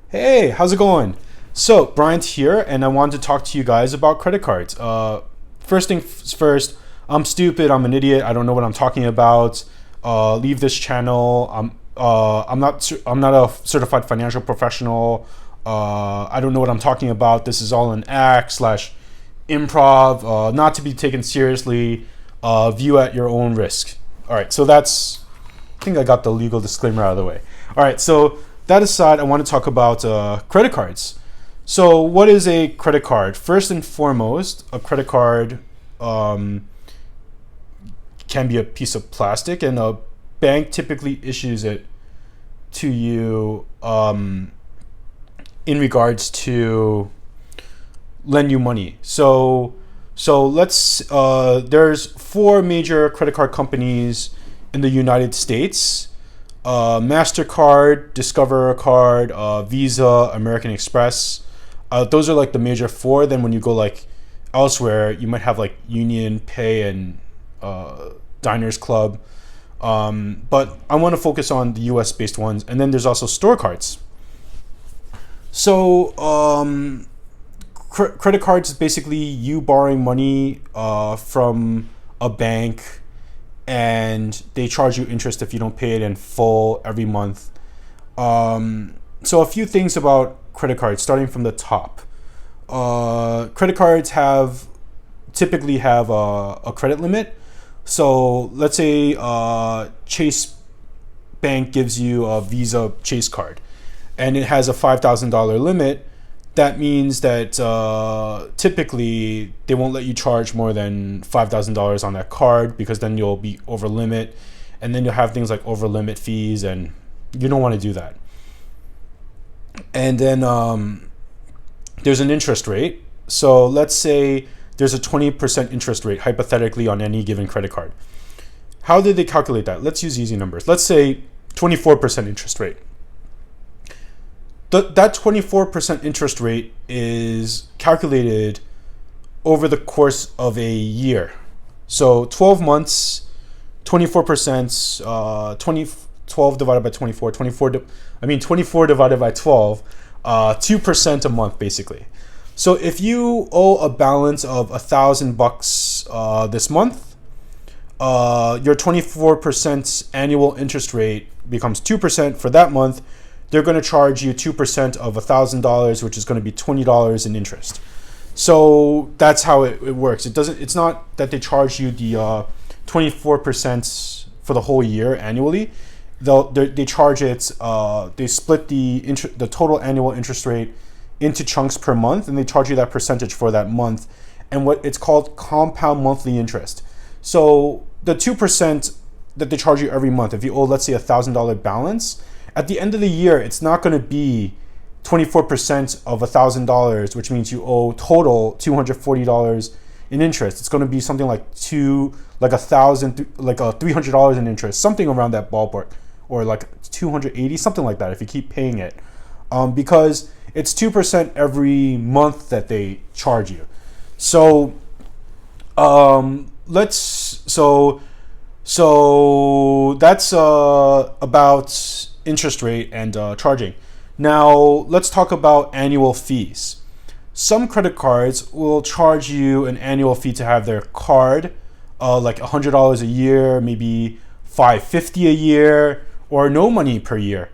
Hey, how's it going? So, Bryant here, and I wanted to talk to you guys about credit cards. First things first, I'm stupid. I'm an idiot. I don't know what I'm talking about. Leave this channel. I'm not a certified financial professional. I don't know what I'm talking about. This is all an act slash improv. Not to be taken seriously. View at your own risk. All right. So that's. I think I got the legal disclaimer out of the way. All right. So that aside, I want to talk about credit cards. So, what is a credit card? First and foremost, a credit card um, can be a piece of plastic, and a bank typically issues it to you in regards to lend you money. So let's there's four major credit card companies in the United States: Mastercard, Discover Card, Visa, American Express. Those are like the major four. Then when you go like elsewhere, you might have like Union Pay and Diners Club. But I want to focus on the U.S. based ones, and then there's also store cards. So credit cards is basically you borrowing money from a bank, and they charge you interest if you don't pay it in full every month. So a few things about credit cards, starting from the top. Credit cards typically have a credit limit. So let's say Chase Bank gives you a Visa Chase card, and it has a $5,000 limit. That means that typically they won't let you charge more than $5,000 on that card, because then you'll be over limit, and then you'll have things like over limit fees, and you don't want to do that. And then there's an interest rate. So let's say there's a 20% interest rate hypothetically on any given credit card. How did they calculate that? Let's use easy numbers. Let's say 24% interest rate. That 24% interest rate is calculated over the course of a year. So 12 months, 24%, 12 divided by 24, 24 divided by 12, 2% a month basically. So if you owe a balance of $1,000 this month, your 24% annual interest rate becomes 2% for that month. They're going to charge you 2% of $1,000, which is going to be $20 in interest. So that's how it works. It's not that they charge you the 24% for the whole year annually. They charge it. They split the total annual interest rate into chunks per month, and they charge you that percentage for that month, and what it's called compound monthly interest. So the 2% that they charge you every month, if you owe, let's say, $1,000 balance, at the end of the year, it's not going to be 24% of $1,000, which means you owe total $240 in interest. It's going to be something like $300 in interest, something around that ballpark, or like 280, something like that, if you keep paying it, because it's 2% every month that they charge you. So so that's about interest rate and charging. Now let's talk about annual fees. Some credit cards will charge you an annual fee to have their card, like $100 a year, maybe $550 a year, or no money per year.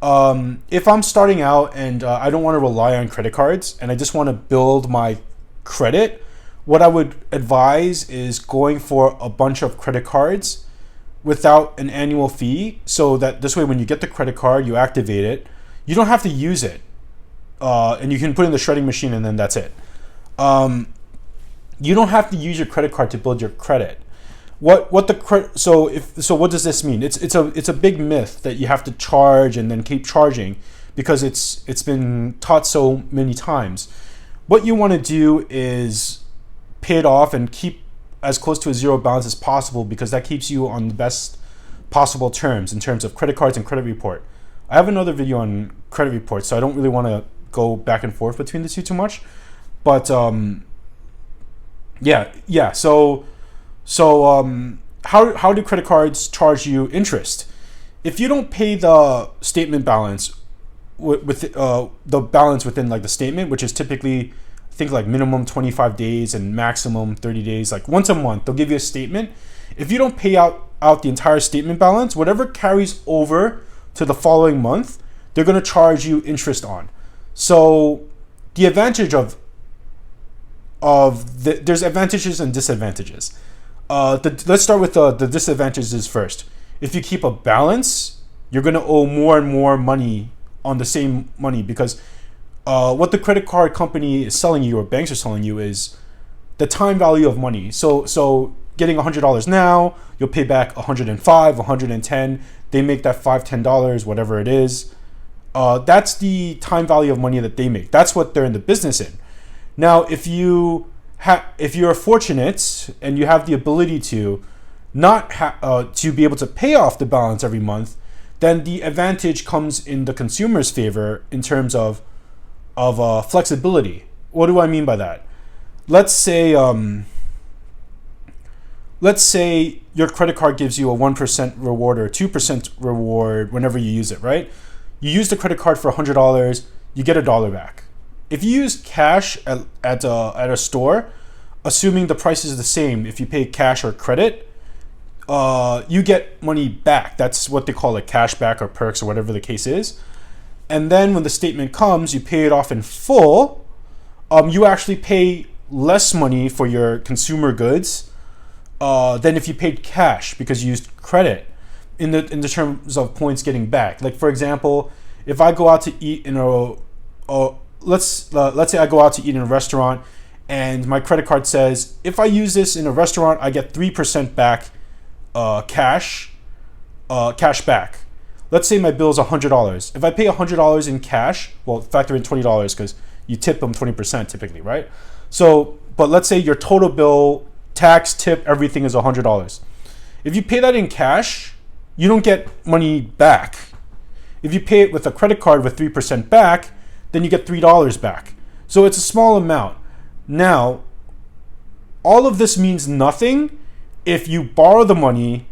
If I'm starting out and I don't want to rely on credit cards and I just want to build my credit, what I would advise is going for a bunch of credit cards without an annual fee, so that this way when you get the credit card, you activate it, you don't have to use it, and you can put it in the shredding machine, and then that's it. You don't have to use your credit card to build your credit. What does this mean? It's a big myth that you have to charge and then keep charging, because it's been taught so many times. What you want to do is pay it off and keep as close to a zero balance as possible, because that keeps you on the best possible terms in terms of credit cards and credit report. I have another video on credit reports, so I don't really want to go back and forth between the two too much. But yeah. So how do credit cards charge you interest? If you don't pay the statement balance with the balance within like the statement, which is typically I think like minimum 25 days and maximum 30 days. Like once a month, they'll give you a statement. If you don't pay out the entire statement balance, whatever carries over to the following month, they're going to charge you interest on. So the advantage there's advantages and disadvantages. Let's start with the disadvantages first. If you keep a balance, you're going to owe more and more money on the same money, because what the credit card company is selling you, or banks are selling you, is the time value of money. So getting $100 now, you'll pay back $105, $110. They make that $5, $10, whatever it is. That's the time value of money that they make. That's what they're in the business in. Now, if you're fortunate and you have the ability to to be able to pay off the balance every month, then the advantage comes in the consumer's favor in terms of flexibility. What do I mean by that? Let's say your credit card gives you a 1% reward or a 2% reward whenever you use it, right? You use the credit card for $100, you get $1 back. If you use cash at a store, assuming the price is the same, if you pay cash or credit, you get money back. That's what they call it, cash back or perks or whatever the case is. And then when the statement comes, you pay it off in full. You actually pay less money for your consumer goods than if you paid cash because you used credit in the terms of points getting back. Like for example, if I go out to eat in let's say I go out to eat in a restaurant and my credit card says if I use this in a restaurant I get 3% back cash back. Let's say my bill is $100. If I pay $100 in cash, well, factor in $20 because you tip them 20% typically, right? So, but let's say your total bill, tax, tip, everything is $100. If you pay that in cash, you don't get money back. If you pay it with a credit card with 3% back, then you get $3 back. So it's a small amount. Now, all of this means nothing if you borrow the money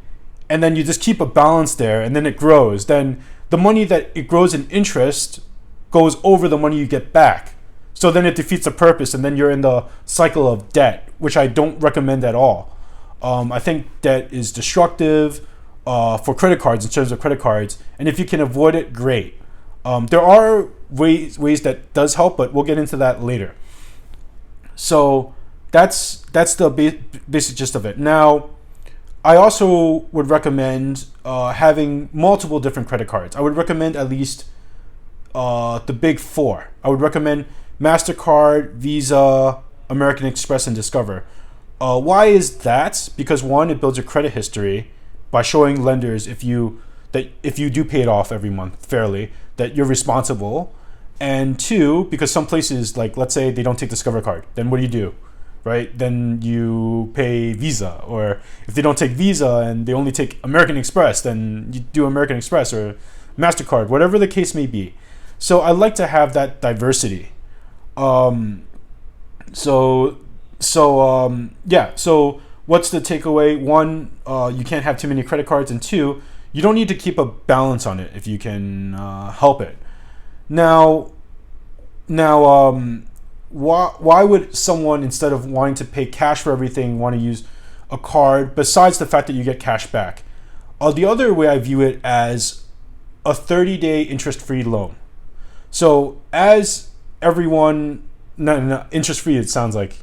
and then you just keep a balance there and then it grows. Then the money that it grows in interest goes over the money you get back. So then it defeats the purpose and then you're in the cycle of debt, which I don't recommend at all. I think debt is destructive for credit cards in terms of credit cards. And if you can avoid it, great. There are ways that does help, but we'll get into that later. So that's the basic gist of it. Now, I also would recommend having multiple different credit cards. I would recommend at least the big four. I would recommend MasterCard, Visa, American Express, and Discover. Why is that? Because one, it builds your credit history by showing lenders if you do pay it off every month fairly, that you're responsible. And two, because some places, like let's say they don't take Discover card, then what do? Right? Then you pay Visa. Or if they don't take Visa and they only take American Express, then you do American Express or MasterCard, whatever the case may be. So I like to have that diversity. So what's the takeaway? One, you can't have too many credit cards, and two, you don't need to keep a balance on it if you can help it. Now, why would someone, instead of wanting to pay cash for everything, want to use a card, besides the fact that you get cash back? The other way I view it as a 30-day interest-free loan. So as everyone, no, interest-free, it sounds like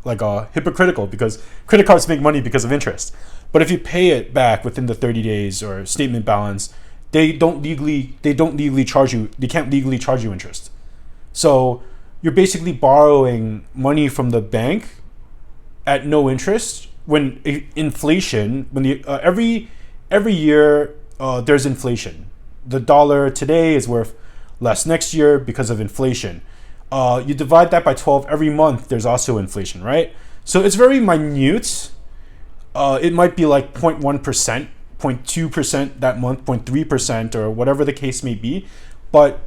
hypocritical, because credit cards make money because of interest. But if you pay it back within the 30 days or statement balance, they can't legally charge you interest. So you're basically borrowing money from the bank at no interest when inflation, every year there's inflation. The dollar today is worth less next year because of inflation. You divide that by 12 every month, there's also inflation, right? So it's very minute. It might be like 0.1%, 0.2% that month, 0.3%, or whatever the case may be. But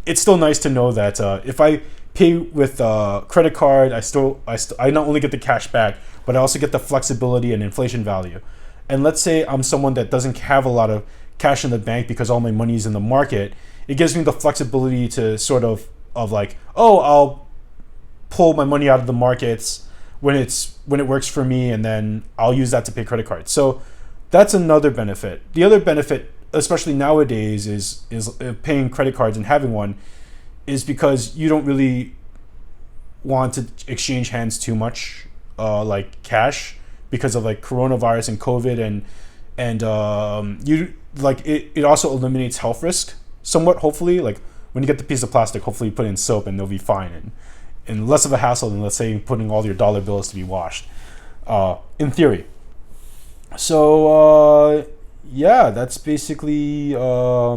it's still nice to know that if I pay with a credit card, I not only get the cash back, but I also get the flexibility and inflation value. And let's say I'm someone that doesn't have a lot of cash in the bank because all my money is in the market. It gives me the flexibility to sort of like, oh, I'll pull my money out of the markets when it works for me, and then I'll use that to pay credit cards. So that's another benefit. The other benefit, especially nowadays, is paying credit cards and having one, is because you don't really want to exchange hands too much, like cash, because of like coronavirus and COVID, and you like it also eliminates health risk somewhat. Hopefully, like when you get the piece of plastic, hopefully you put it in soap and they'll be fine, and less of a hassle than, let's say, putting all your dollar bills to be washed, in theory. So yeah, that's basically a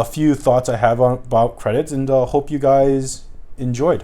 few thoughts I have about credits, and hope you guys enjoyed.